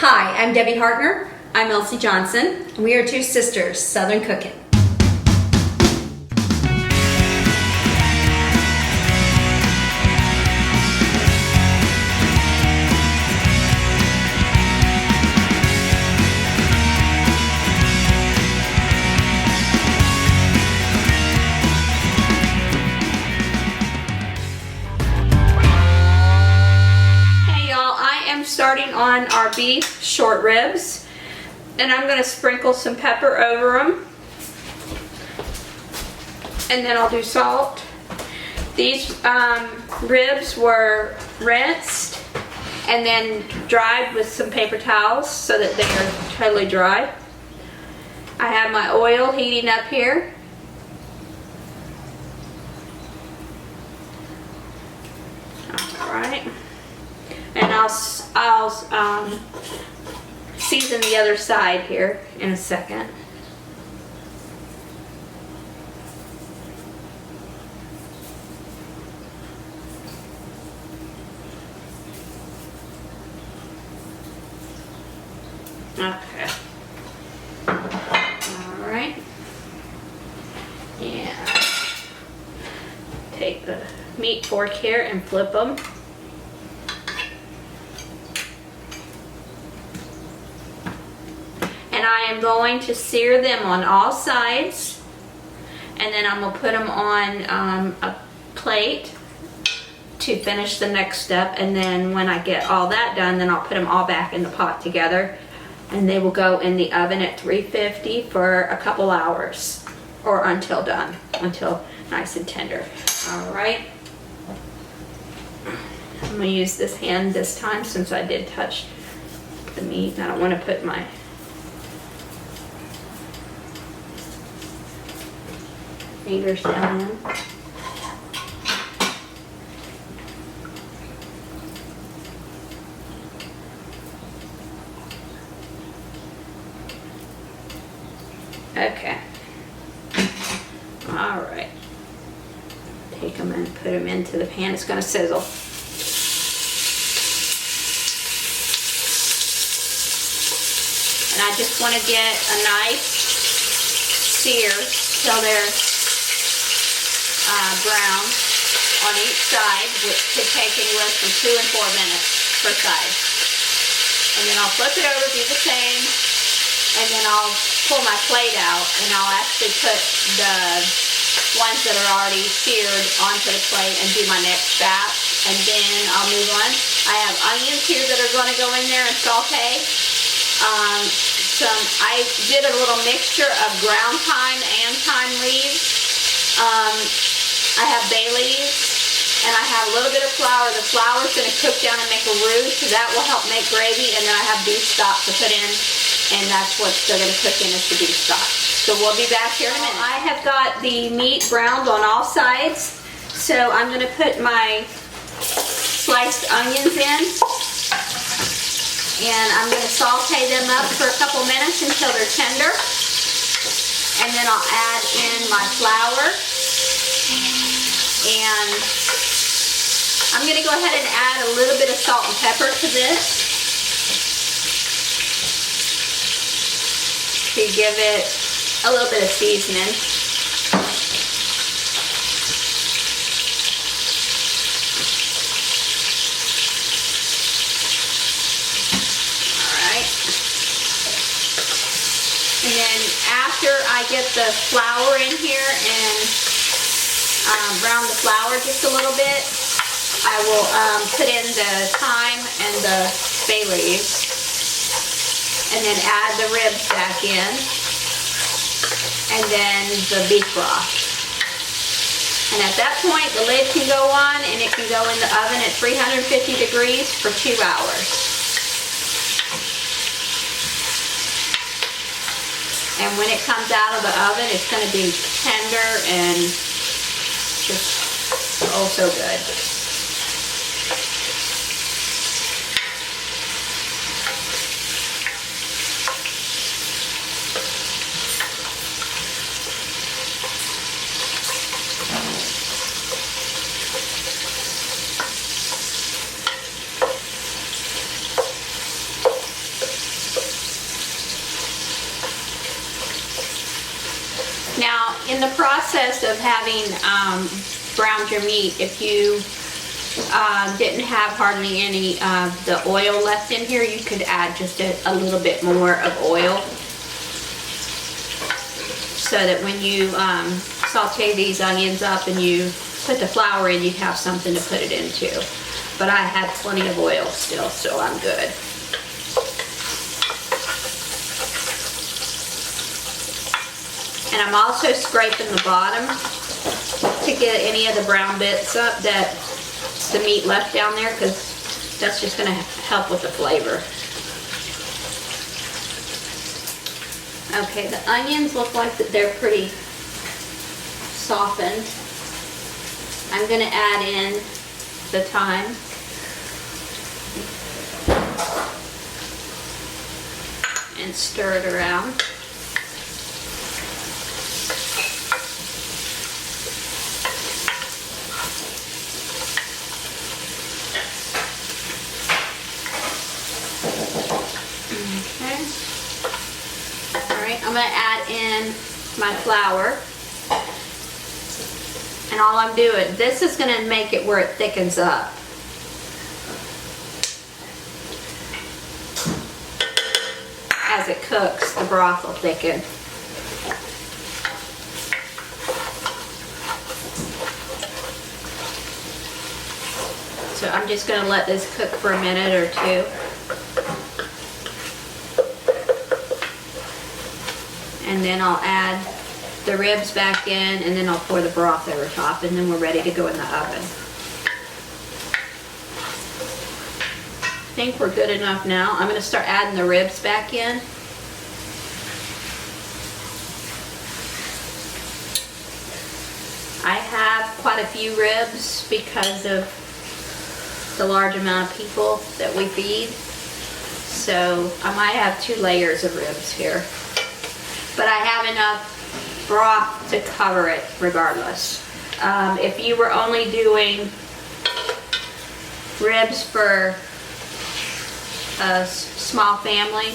Hi, I'm Debbie Hartner. I'm Elsie Johnson. We are two sisters, Southern Cooking. Starting on our beef short ribs, and I'm going to sprinkle some pepper over them, and then I'll do salt. These ribs were rinsed and then dried with some paper towels so that they are totally dry. I have my oil heating up here. All right. And I'll season the other side here in a second. Okay. All right. Yeah. Take the meat fork here and flip them. And I am going to sear them on all sides, and then I'm going to put them on a plate to finish the next step. And then when I get all that done, then I'll put them all back in the pot together, and they will go in the oven at 350 for a couple hours, or until done, until nice and tender. All right. I'm going to use this hand this time since I did touch the meat, and I don't want to put my fingers down in. Okay. All right. Take them and put them into the pan. It's going to sizzle. And I just want to get a nice sear till they're brown on each side, which could take anywhere from 2 and 4 minutes per side. And then I'll flip it over, do the same, and then I'll pull my plate out, and I'll actually put the ones that are already seared onto the plate and do my next batch, and then I'll move on. I have onions here that are going to go in there and saute. I did a little mixture of ground thyme and thyme leaves. I have bay leaves, and I have a little bit of flour. The flour is going to cook down and make a roux, so that will help make gravy. And then I have beef stock to put in, and that's what they're going to cook in, is the beef stock. So we'll be back here in a minute. I have got the meat browned on all sides, so I'm going to put my sliced onions in, and I'm going to saute them up for a couple minutes until they're tender. And then I'll add in my flour. And I'm going to go ahead and add a little bit of salt and pepper to this to give it a little bit of seasoning. Alright. And then after I get the flour in here and brown the flour just a little bit, I will put in the thyme and the bay leaves, and then add the ribs back in, and then the beef broth. And at that point, the lid can go on, and it can go in the oven at 350 degrees for 2 hours. And when it comes out of the oven, it's going to be tender and just oh so good. in the process of having browned your meat, if you didn't have hardly any the oil left in here, you could add just a little bit more of oil, so that when you saute these onions up and you put the flour in, you'd have something to put it into. But I had plenty of oil still, so I'm good. And I'm also scraping the bottom to get any of the brown bits up that the meat left down there, because that's just going to help with the flavor. Okay, the onions look like that they're pretty softened. I'm going to add in the thyme. And stir it around. I'm going to add in my flour, and all I'm doing, this is going to make it where it thickens up. As it cooks, the broth will thicken. So I'm just going to let this cook for a minute or two. And then I'll add the ribs back in, and then I'll pour the broth over top, and then we're ready to go in the oven. I think we're good enough now. I'm going to start adding the ribs back in. I have quite a few ribs because of the large amount of people that we feed. So I might have 2 layers of ribs here. But I have enough broth to cover it regardless. If you were only doing ribs for a small family,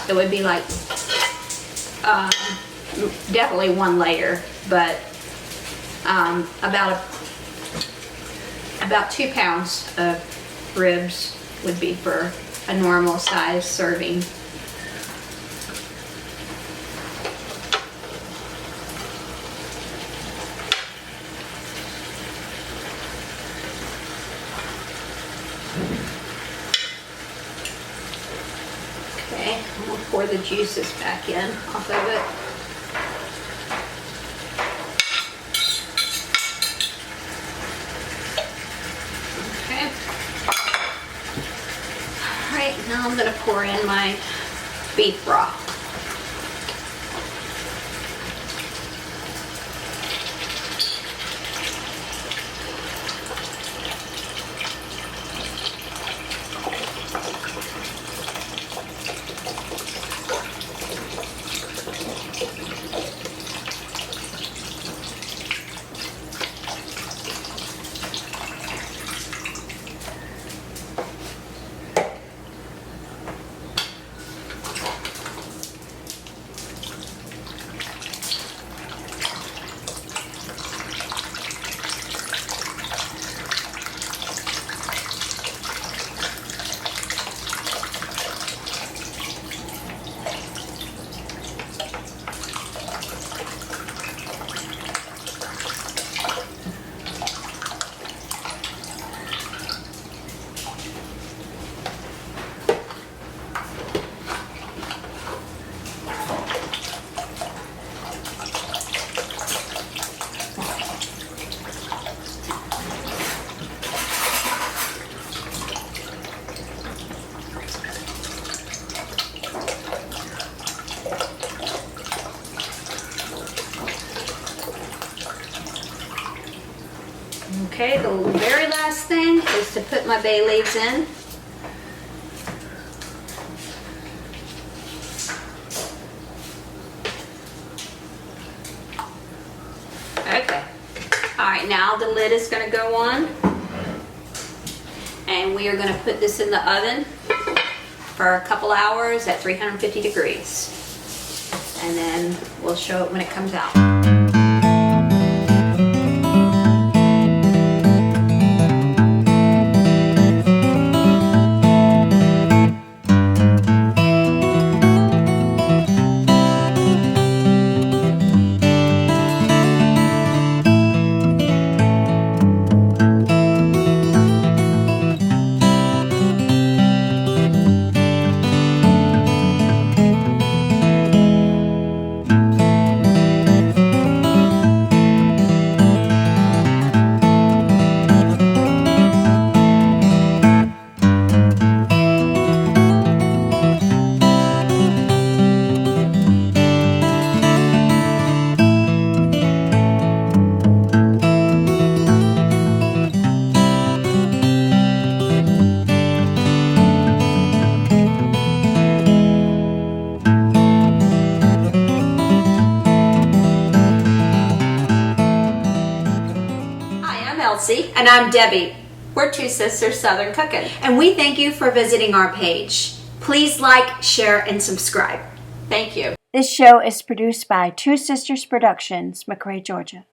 it would be like definitely 1 layer, but about 2 pounds of ribs would be for a normal size serving. Okay, I'm going to pour the juices back in off of it. Okay. Alright, now I'm going to pour in my beef broth. Okay, the very last thing is to put my bay leaves in. Okay, alright, now the lid is going to go on, and we are going to put this in the oven for a couple hours at 350 degrees. and then we'll show it when it comes out. And I'm Debbie. We're Two Sisters Southern Cooking. And we thank you for visiting our page. Please like, share, and subscribe. Thank you. This show is produced by Two Sisters Productions, McRae, Georgia.